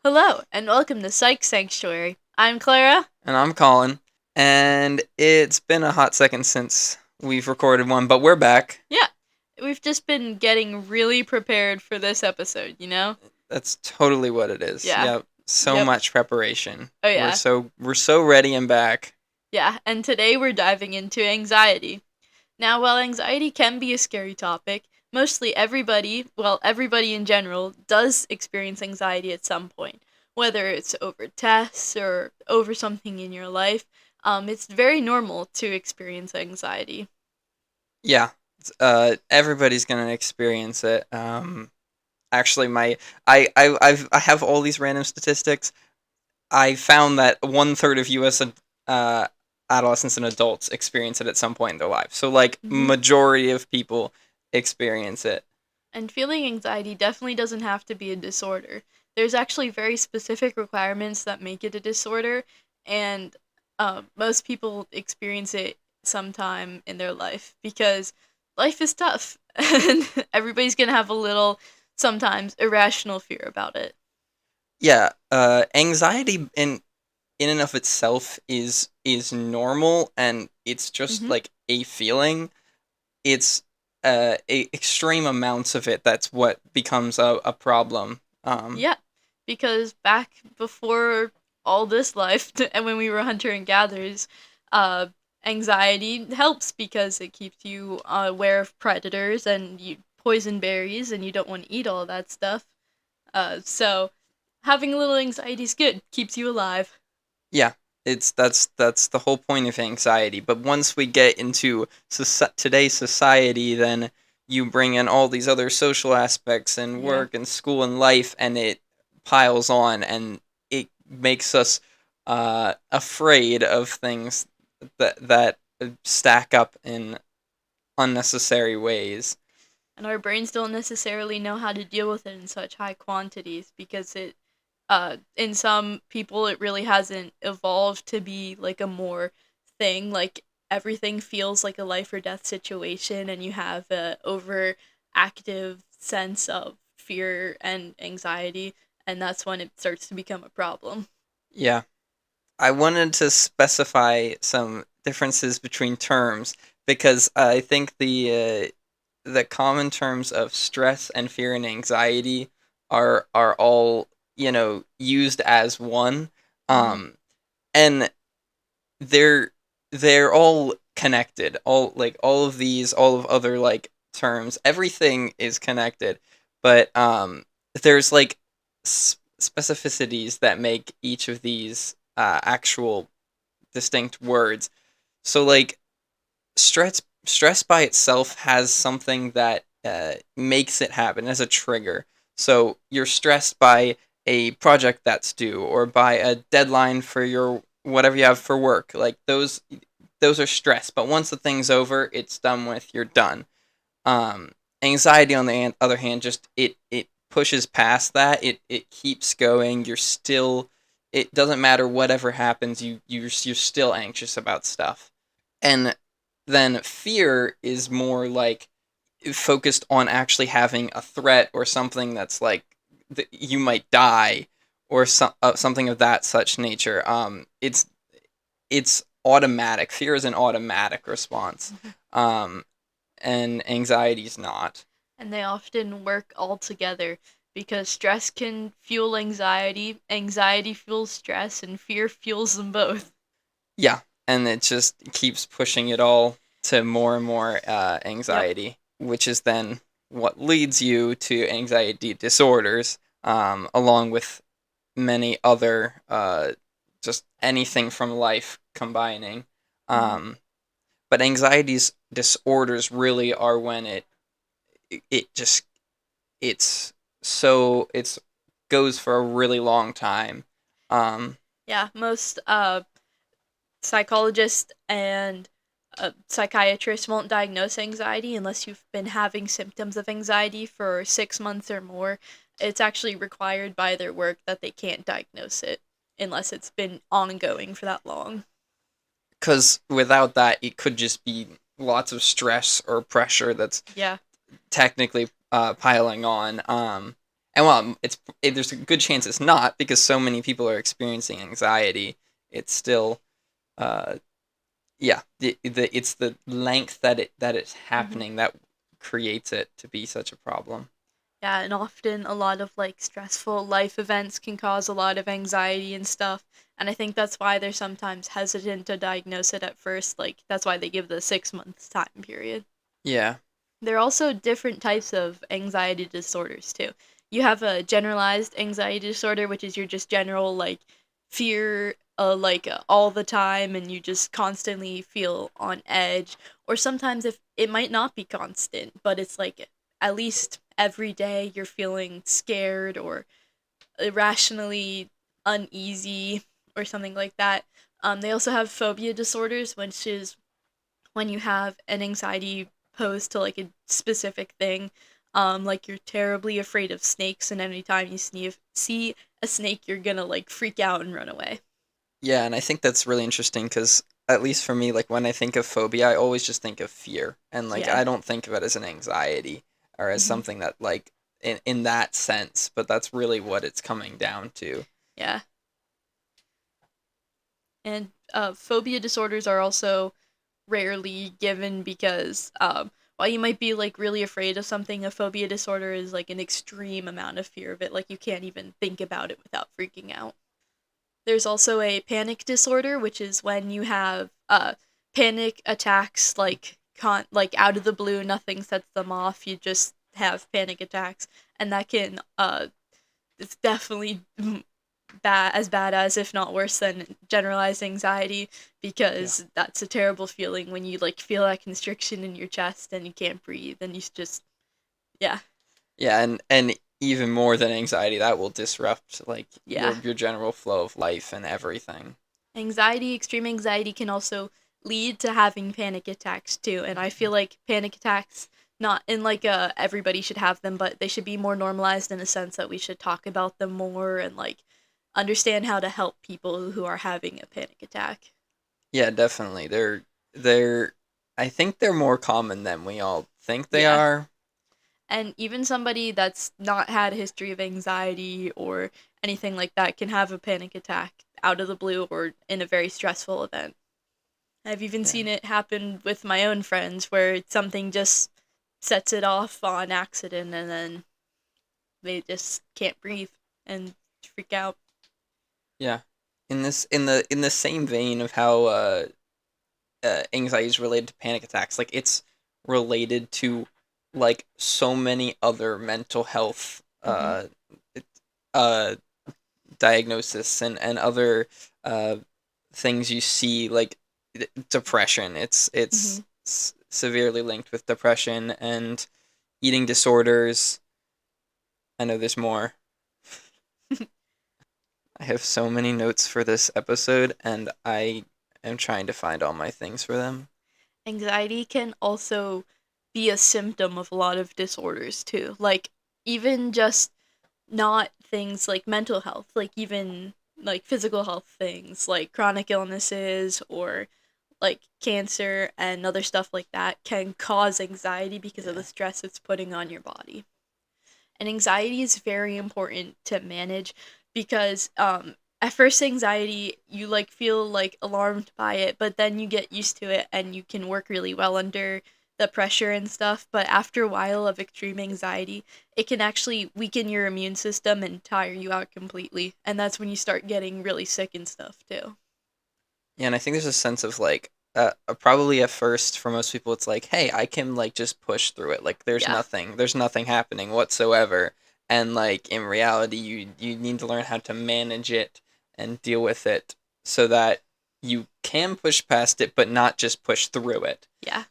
Hello, and welcome to Psych Sanctuary. I'm Clara. And I'm Colin. And it's been a hot second since we've recorded one, but we're back. Yeah, we've just been getting really prepared for this episode, you know? That's totally what it is. Yeah, Yep. So yep. much preparation. Oh, We're yeah. so ready and back. Yeah, and today we're diving into anxiety. Now, while anxiety can be a scary topic, mostly everybody in general does experience anxiety at some point, whether it's over tests or over something in your life. It's very normal to experience anxiety. Yeah. Everybody's gonna experience it. Actually, I have all these random statistics. I found that 1/3 of U.S. Uh, adolescents and adults experience it at some point in their life. So, like, hmm majority of people experience it. And feeling anxiety definitely doesn't have to be a disorder. There's actually very specific requirements that make it a disorder, and most people experience it sometime in their life because life is tough, and everybody's gonna have a little, sometimes irrational fear about it. Yeah, anxiety in and of itself is normal, and it's just hmm like a feeling. It's extreme amounts of it that's what becomes a problem. Yeah, because back before all this life, and when we were hunter and gatherers, uh, anxiety helps because it keeps you aware of predators and you poison berries, and you don't want to eat all that stuff. So having a little anxiety is good, keeps you alive. Yeah, it's that's the whole point of anxiety. But once we get into today's society, then you bring in all these other social aspects and Yeah. work and school and life, and it piles on, and it makes us afraid of things that stack up in unnecessary ways. And our brains don't necessarily know how to deal with it in such high quantities because in some people it really hasn't evolved to be like a more thing, like everything feels like a life or death situation, and you have a overactive sense of fear and anxiety, and that's when it starts to become a problem. Yeah, I wanted to specify some differences between terms because I think the common terms of stress and fear and anxiety are all used as one, hmm um, and they're they're all connected. All of other like terms, everything is connected, but there's like specificities that make each of these actual distinct words. So like stress by itself has something that makes it happen as a trigger. So you're stressed by a project that's due or by a deadline for your whatever you have for work. Like those are stress, but once the thing's over, it's done with, you're done. Um, Anxiety, on the other hand, just it pushes past that. It keeps going. You're still. It doesn't matter whatever happens. You're still anxious about stuff. And then fear is more like focused on actually having a threat or something that's like you might die or something of that such nature. It's automatic. Fear is an automatic response. hmm Um, and anxiety's not. And they often work all together because stress can fuel anxiety, anxiety fuels stress, and fear fuels them both. Yeah, and it just keeps pushing it all to more and more Yep. anxiety, which is then what leads you to anxiety disorders, along with many other just anything from life combining. hmm Um, but anxiety's disorders really are when it just it's it's goes for a really long time. Um, Yeah, most psychologists and psychiatrists won't diagnose anxiety unless you've been having symptoms of anxiety for 6 months or more. It's actually required by their work that they can't diagnose it unless it's been ongoing for that long. because without that, it could just be lots of stress or pressure that's Yeah. technically piling on. And while there's a good chance it's not because so many people are experiencing anxiety, it's still uh, yeah, it's the length that it's Hmm. happening that creates it to be such a problem. Yeah, and often a lot of like stressful life events can cause a lot of anxiety and stuff. And I think that's why they're sometimes hesitant to diagnose it at first. Like, that's why they give the 6 months time period. Yeah, There are also different types of anxiety disorders too. You have a generalized anxiety disorder, which is your just general like fear, all the time, and you just constantly feel on edge. Or sometimes if it might not be constant, but it's like at least every day you're feeling scared or irrationally uneasy or something like that. They also have phobia disorders, which is when you have an anxiety posed to like a specific thing. Like you're terribly afraid of snakes, and anytime you see a snake, you're gonna like freak out and run away. yeah, and I think that's really interesting because at least for me, like when I think of phobia, I always just think of fear, and like Yeah. I don't think of it as an anxiety or as Hmm. something that like in that sense, but that's really what it's coming down to. Yeah. And phobia disorders are also rarely given because while you might be like really afraid of something, a phobia disorder is like an extreme amount of fear of it. Like you can't even think about it without freaking out. There's also a panic disorder, which is when you have panic attacks like out of the blue, nothing sets them off. You just have panic attacks, and that can it's definitely bad as if not worse than generalized anxiety Yeah. because that's a terrible feeling when you like feel that constriction in your chest and you can't breathe and you just yeah. Yeah, and even more than anxiety, that will disrupt like Yeah. your general flow of life and everything. Anxiety, extreme anxiety can also lead to having panic attacks too. And I feel like panic attacks, not in like everybody should have them, but they should be more normalized in a sense that we should talk about them more and like understand how to help people who are having a panic attack. Yeah, definitely. They're I think they're more common than we all think they Yeah. are. And even somebody that's not had a history of anxiety or anything like that can have a panic attack out of the blue or in a very stressful event. I've even Yeah. seen it happen with my own friends where something just sets it off on accident and then they just can't breathe and freak out. Yeah. In the same vein of how anxiety is related to panic attacks, like it's related to like so many other mental health Mhm. it- uh diagnosis and other uh things you see like depression. Mhm. Severely linked with depression and eating disorders. I know there's more. I have so many notes for this episode, and I am trying to find all my things for them. Anxiety can also be a symptom of a lot of disorders too. Like even just not things like mental health, like even like physical health things like chronic illnesses or like cancer and other stuff like that can cause anxiety because of the Yeah. stress it's putting on your body. And anxiety is very important to manage because at first anxiety you like feel like alarmed by it, but then you get used to it and you can work really well under the pressure and stuff. But after a while of extreme anxiety, it can actually weaken your immune system and tire you out completely, and that's when you start getting really sick and stuff too. Yeah, and I think there's a sense of like probably at first for most people it's like, hey, I can like just push through it. Like Yeah. there's nothing happening whatsoever. And like in reality, you need to learn how to manage it and deal with it so that you can push past it, but not just push through it. Yeah.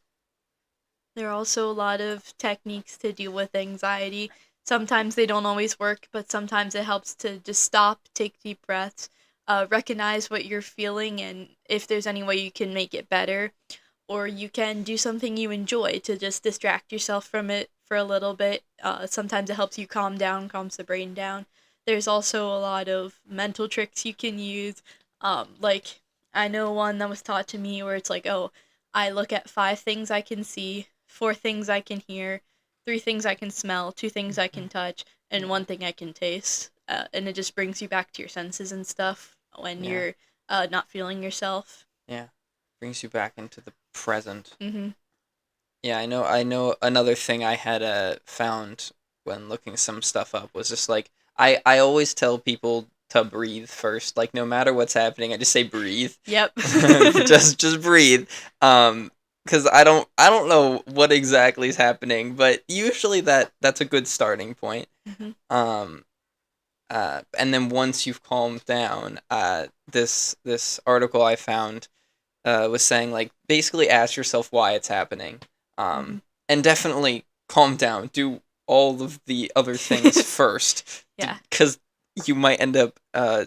There are also a lot of techniques to deal with anxiety. Sometimes they don't always work, but sometimes it helps to just stop, take deep breaths, recognize what you're feeling, and if there's any way you can make it better. Or you can do something you enjoy to just distract yourself from it for a little bit. Sometimes it helps you calm down, calms the brain down. There's also a lot of mental tricks you can use. Like, I know one that was taught to me where it's like, oh, I look at 5 things I can see, 4 things I can hear, 3 things I can smell, 2 things I can touch, and Yeah. one thing I can taste. And it just brings you back to your senses and stuff when Yeah. you're not feeling yourself. Yeah. Brings you back into the present. Mm-hmm. Yeah, I know another thing I had found when looking some stuff up was just like I always tell people to breathe first. Like no matter what's happening, I just say breathe. Yep. Just breathe. Cuz I don't know what exactly is happening, but usually that's a good starting point. Mm-hmm. Um and then once you've calmed down, this article I found was saying like basically ask yourself why it's happening, Mm-hmm. and definitely calm down. Do all of the other things first, Yeah. because you might end up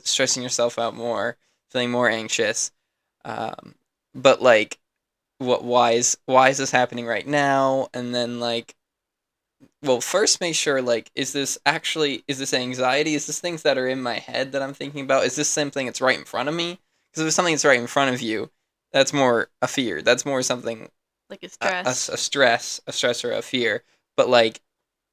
stressing yourself out more, feeling more anxious. Um, but like, what? Why is this happening right now? And then like, well, first make sure like, is this anxiety? Is this things that are in my head that I'm thinking about? Is this something that's right in front of me? Because if it's something that's right in front of you, that's more a fear. That's more something Like a a stress. stress or a fear. But like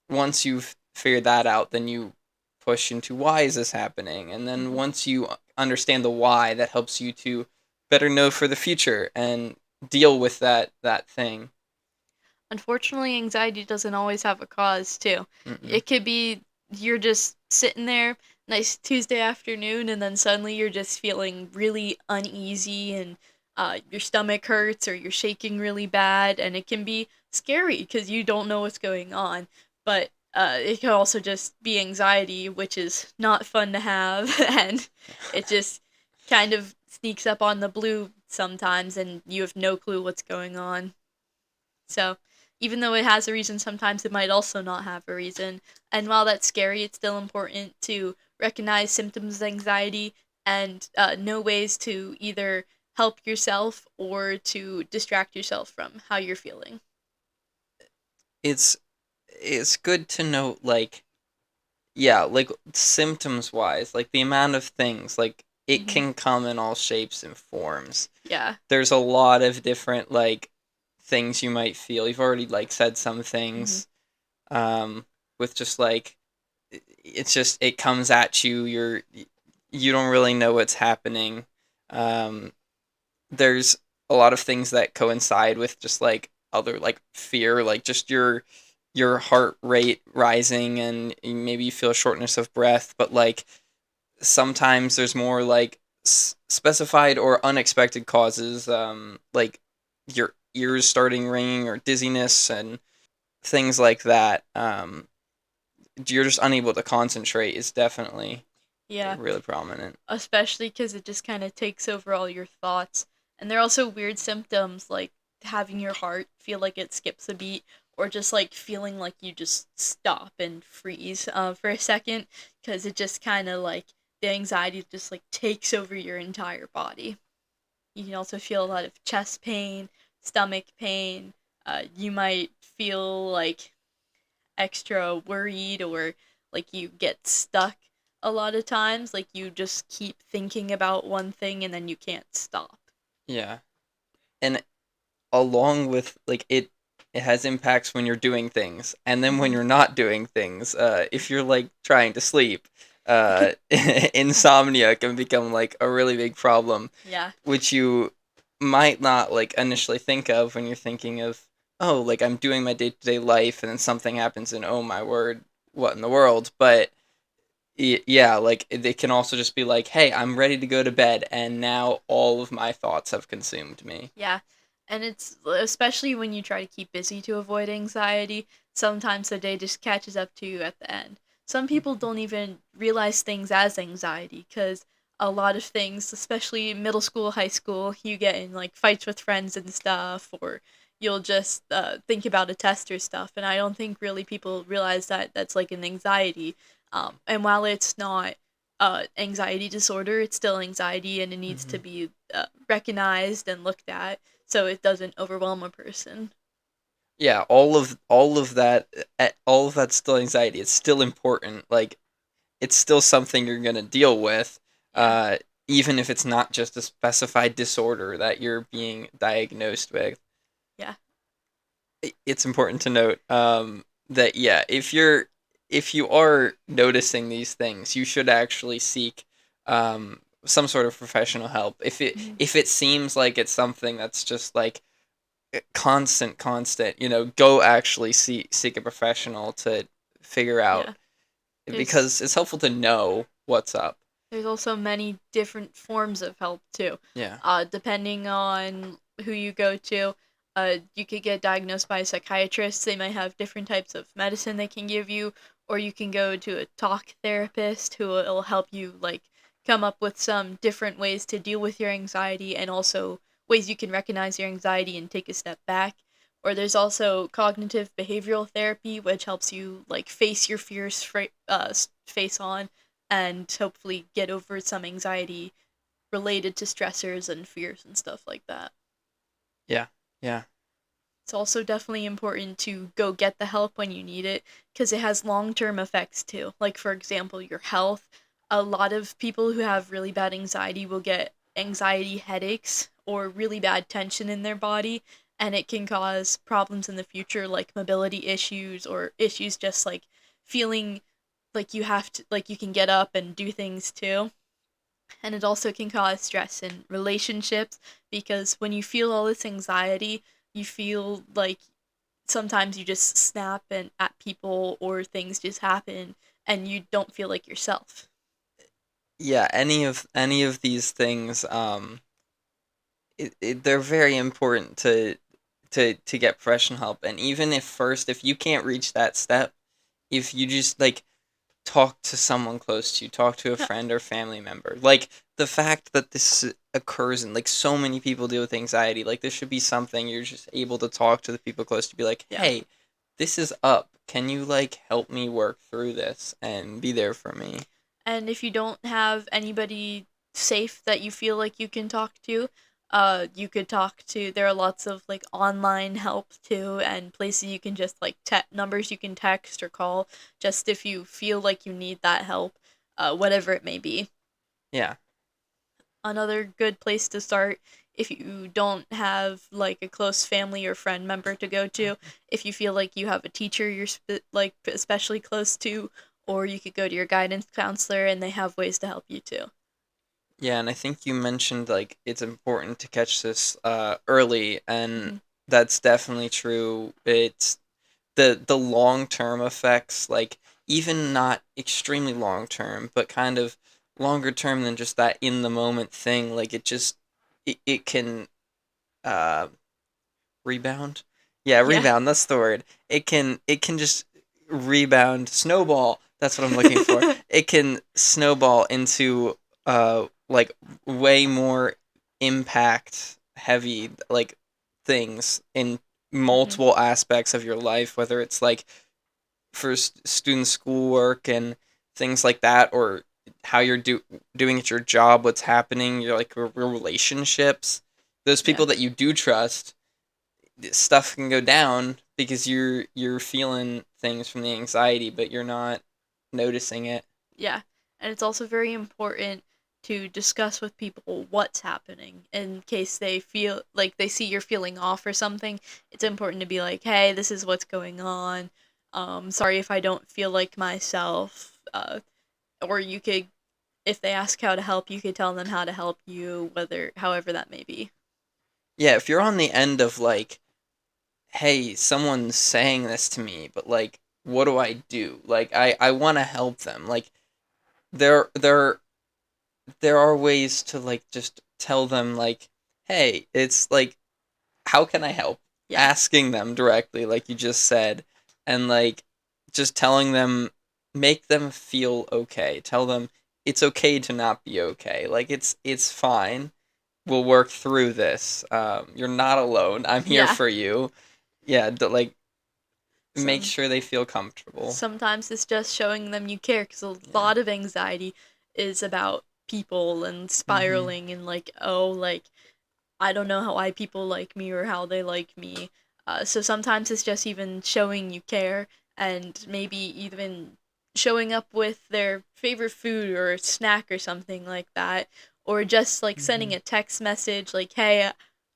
once you've figured that out, then you push into why is this happening, and then Mm-hmm. once you understand the why, that helps you to better know for the future and deal with that thing. Unfortunately, anxiety doesn't always have a cause, too. Mm-mm. It could be you're just sitting there, nice Tuesday afternoon, and then suddenly you're just feeling really uneasy and your stomach hurts or you're shaking really bad, and it can be scary because you don't know what's going on. But it can also just be anxiety, which is not fun to have, and it just kind of sneaks up on the blue sometimes, and you have no clue what's going on. So, even though it has a reason, sometimes it might also not have a reason. And while that's scary, it's still important to recognize symptoms of anxiety and know ways to either help yourself or to distract yourself from how you're feeling. it's it's good to know like, yeah, like symptoms wise, like the amount of things, like it Hmm. can come in all shapes and forms. Yeah. There's a lot of different like things you might feel. You've already like said some Hmm. things, um with just like it's just it comes at you. You don't really know what's happening. um there's a lot of things that coincide with just like other like fear, like just your heart rate rising, and maybe you feel shortness of breath. But like sometimes there's more like specified or unexpected causes, like your ears starting ringing or dizziness and things like that. You're just unable to concentrate is definitely Yeah. really prominent. Especially because it just kind of takes over all your thoughts. And there are also weird symptoms like having your heart feel like it skips a beat, or just like feeling like you just stop and freeze for a second, because it just kind of like the anxiety just like takes over your entire body. You can also feel a lot of chest pain, stomach pain. You might feel like extra worried, or like you get stuck a lot of times, like you just keep thinking about one thing and then you can't stop. Yeah. And along with like it has impacts when you're doing things, and then when Hmm. you're not doing things. If you're like trying to sleep, insomnia can become like a really big problem, Yeah. which you might not like initially think of when you're thinking of, oh, like I'm doing my day-to-day life and then something happens and oh my word, what in the world. But yeah, like it can also just be like, hey, I'm ready to go to bed and now all of my thoughts have consumed me. Yeah. And it's especially when you try to keep busy to avoid anxiety, sometimes the day just catches up to you at the end. Some people don't even realize things as anxiety because a lot of things, especially middle school, high school, you get in like fights with friends and stuff, or you'll just think about a test or stuff. And I don't think really people realize that that's like an anxiety. And while it's not anxiety disorder, it's still anxiety, and it needs to Hmm. be recognized and looked at so it doesn't overwhelm a person. Yeah, all of that's still anxiety. It's still important. Like it's still something you're gonna deal with, Yeah, uh, even if it's not just a specified disorder that you're being diagnosed with. yeah. It's important to note, that yeah, if you're if you are noticing these things, you should actually seek some sort of professional help. Mhm. If it seems like it's something that's just like constant, go actually seek a professional to figure out, Yeah. There's because it's helpful to know what's up. there's also many different forms of help too. Yeah. Depending on who you go to, you could get diagnosed by a psychiatrist. They might have different types of medicine they can give you, or you can go to a talk therapist who will help you like come up with some different ways to deal with your anxiety and also ways you can recognize your anxiety and take a step back. Or there's also cognitive behavioral therapy, which helps you like face your fears face on and hopefully get over some anxiety related to stressors and fears and stuff like that. Yeah. Yeah. It's also definitely important to go get the help when you need it because it has long term effects too. Like, for example, your health. A lot of people who have really bad anxiety will get anxiety headaches or really bad tension in their body, and it can cause problems in the future like mobility issues or issues just like feeling like you can get up and do things too. And it also can cause stress in relationships because when you feel all this anxiety, you feel like sometimes you just snap and at people or things just happen and you don't feel like yourself. Yeah, any of these things, they're very important to get professional help. And even if first, if you can't reach that step, if you just like talk to someone close to you, talk to a Yeah. friend or family member. Like, the fact that this occurs and like so many people deal with anxiety, like this should be something you're just able to talk to the people close to, be like, Yeah. hey, this is up. Can you like help me work through this and be there for me? And if you don't have anybody safe that you feel like you can talk to, you could talk to. There are lots of like online help too, and places you can just like numbers you can text or call, just if you feel like you need that help, whatever it may be. Yeah. Another good place to start if you don't have like a close family or friend member to go to, if you feel like you have a teacher you're like especially close to, or you could go to your guidance counselor and they have ways to help you too. Yeah, and I think you mentioned like it's important to catch this early, and Hmm. that's definitely true. It's the long term effects, like even not extremely long term, but kind of longer term than just that in the moment thing. Like it can uh rebound. Yeah, Yeah. rebound. That's the word. It can just rebound, snowball. That's what I'm looking for. It can snowball into like way more impact heavy like things in Hmm. multiple aspects of your life, whether it's like for student schoolwork and things like that, or how you're doing at your job, what's happening, your like your relationships, those Yeah. people that you do trust. Stuff can go down because you're feeling things from the anxiety, but you're not noticing it. Yeah. And it's also very important to discuss with people what's happening in case they feel like they see you're feeling off or something. It's important to be like, hey, this is what's going on. Sorry if I don't feel like myself. Or you could, if they ask how to help, you could tell them how to help you, whether, however that may be. Yeah, if you're on the end of like, hey, someone's saying this to me, but like, what do I do? Like, I want to help them. Like, there there there are ways to like just tell them like, hey, it's like, how can I help? Yeah. Asking them directly, like you just said, and like just telling them, make them feel okay. Tell them it's okay to not be okay. Like it's fine. We'll work through this. You're not alone. I'm here Yeah. for you. Yeah, like make Some sure they feel comfortable. Sometimes it's just showing them you care because a Yeah. lot of anxiety is about people and Mhm. spiraling and like, oh, like I don't know how why people like me or how they like me. So sometimes it's just even showing you care and maybe even showing up with their favorite food or a snack or something like that. Or just like sending Mhm. a text message like, hey,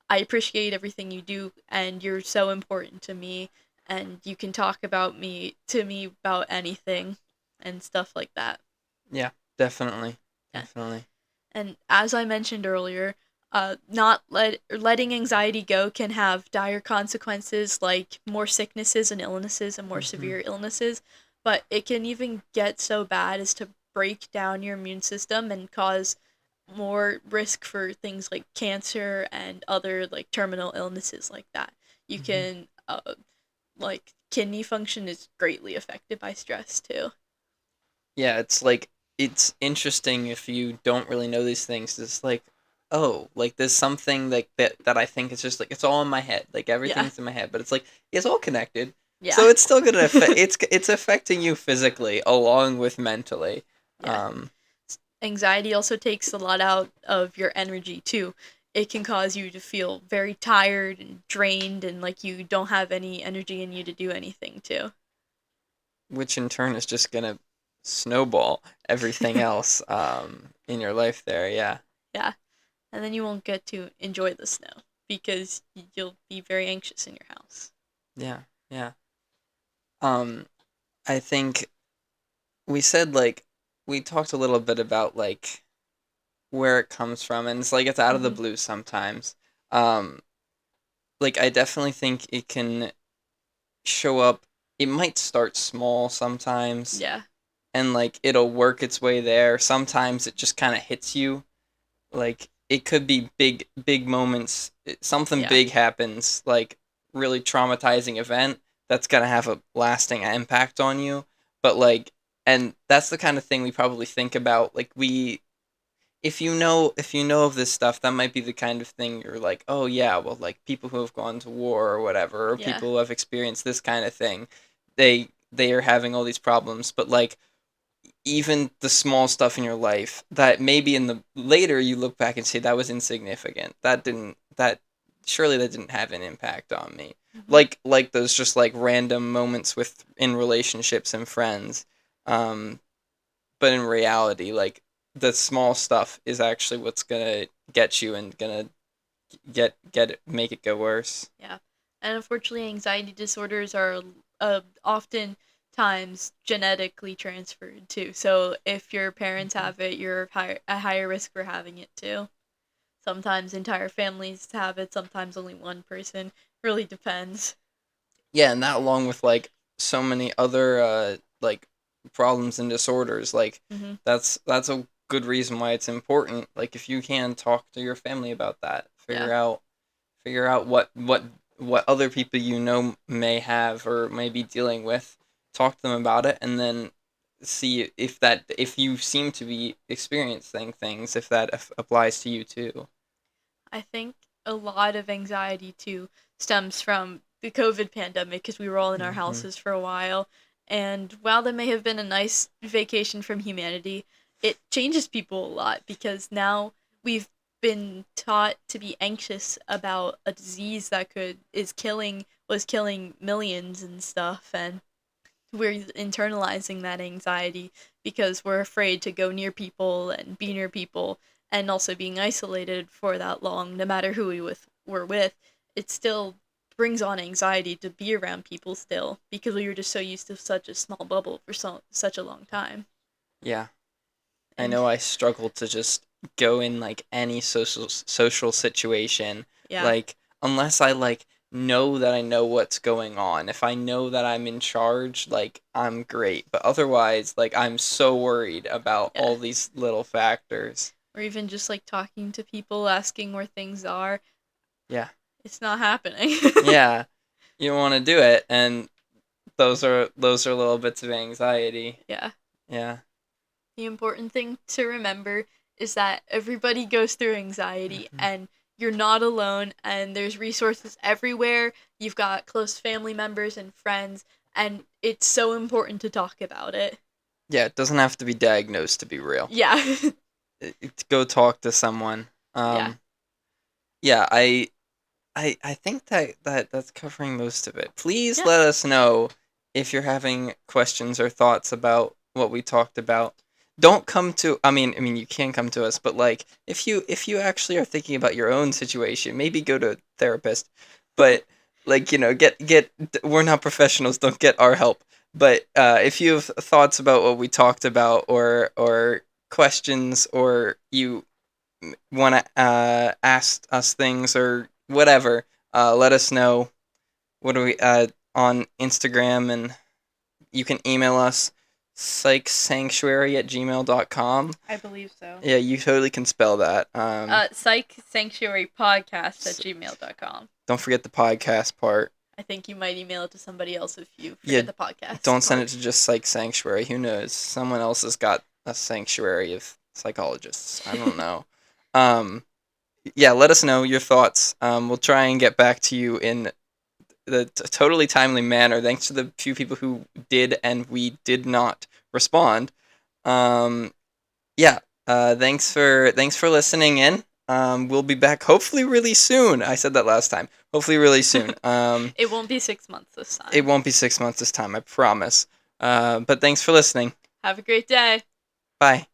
I appreciate everything you do and you're so important to me. and you can talk about me to me about anything and stuff like that. Yeah, definitely. Yeah. Definitely. And as I mentioned earlier, letting anxiety go can have dire consequences like more sicknesses and illnesses and more Hmm. severe illnesses, but it can even get so bad as to break down your immune system and cause more risk for things like cancer and other like terminal illnesses like that. You Hmm. can like kidney function is greatly affected by stress too. Yeah, it's like it's interesting if you don't really know these things. It's like, oh, like there's something like that I think is just like it's all in my head. Like Yeah. everything's in my head, but it's like it's all connected. So Yeah. it's still gonna affect. It's affecting you physically along with mentally. Yeah. Um, Anxiety also takes a lot out of your energy too. It can cause you to feel very tired and drained and like you don't have any energy in you to do anything too. which in turn is just gonna snowball everything else in your life there. Yeah. Yeah. And then you won't get to enjoy the snow because you'll be very anxious in your house. Yeah. Yeah. Um, I think we said like we talked a little bit about like where it comes from, and it's like it's out of the Hmm. blue sometimes. Um, like I definitely think it can show up. It might start small sometimes, Yeah. and like it'll work its way there. Sometimes it just kind of hits you. Like it could be big moments. Something Yeah. big happens, like really traumatizing event that's gonna have a lasting impact on you. But like, and that's the kind of thing we probably think about. Like we if you know of this stuff, that might be the kind of thing you're like, oh yeah, well, like people who have gone to war or whatever, or Yeah. people who have experienced this kind of thing, they are having all these problems. But like even the small stuff in your life that maybe in the later you look back and say that was insignificant. That surely that didn't have an impact on me. Hmm. Like those just like random moments with in relationships and friends. Um, but in reality, like the small stuff is actually what's gonna get you and gonna get it, make it go worse. Yeah. And unfortunately, anxiety disorders are often times genetically transferred too. So if your parents Mhm. have it, you're a higher risk for having it too. Sometimes entire families have it, sometimes only one person. Really depends. Yeah, and that along with like so many other like problems and disorders, like Hmm. that's a good reason why it's important. Like if you can talk to your family about that, Yeah. figure out what other people you know may have or may be dealing with, talk to them about it, and then see if you seem to be experiencing things, if that applies to you too. I think a lot of anxiety too stems from the COVID pandemic because we were all in our Hmm. houses for a while. And while that may have been a nice vacation from humanity, it changes people a lot because now we've been taught to be anxious about a disease that could is killing was killing millions and stuff, and we're internalizing that anxiety because we're afraid to go near people and be near people, and also being isolated for that long no matter who we're with. It still brings on anxiety to be around people still because we were just so used to such a small bubble for such a long time. Yeah. I And know I struggle to just go in like any social situation, yeah. like unless I like know that I know what's going on. If I know that I'm in charge, like I'm great. But otherwise, like I'm so worried about Yeah. all these little factors. Or even just like talking to people, asking where things are. Yeah. It's not happening. Yeah. You don't want to do it, and those are little bits of anxiety. Yeah. Yeah. The important thing to remember is that everybody goes through anxiety Hmm. and you're not alone, and there's resources everywhere. You've got close family members and friends, and it's so important to talk about it. Yeah, it doesn't have to be diagnosed to be real. Yeah. Go talk to someone. Yeah. Yeah, I think that's covering most of it. Please Yeah. let us know if you're having questions or thoughts about what we talked about. Don't come to I mean you can come to us, but like if you actually are thinking about your own situation, maybe go to a therapist. But like, get we're not professionals, don't get our help. But if you have thoughts about what we talked about, or questions, or you want to ask us things or whatever, let us know. What do we on Instagram, and you can email us psychsanctuary@gmail.com. I believe so. Yeah, you totally can spell that. Psychsanctuarypodcast at gmail.com. Don't forget the podcast part. I think you might email it to somebody else if you Yeah, forget the podcast. don't send it to just Psych Sanctuary. Who knows? Someone else has got a sanctuary of psychologists. I don't know. Yeah, let us know your thoughts. We'll try and get back to you in the totally timely manner. Thanks to the few people who did and we did not respond. Yeah. Thanks for listening in. We'll be back hopefully really soon. I said that last time. Hopefully really soon. It won't be 6 months this time. It won't be 6 months this time, I promise. But thanks for listening. Have a great day. Bye.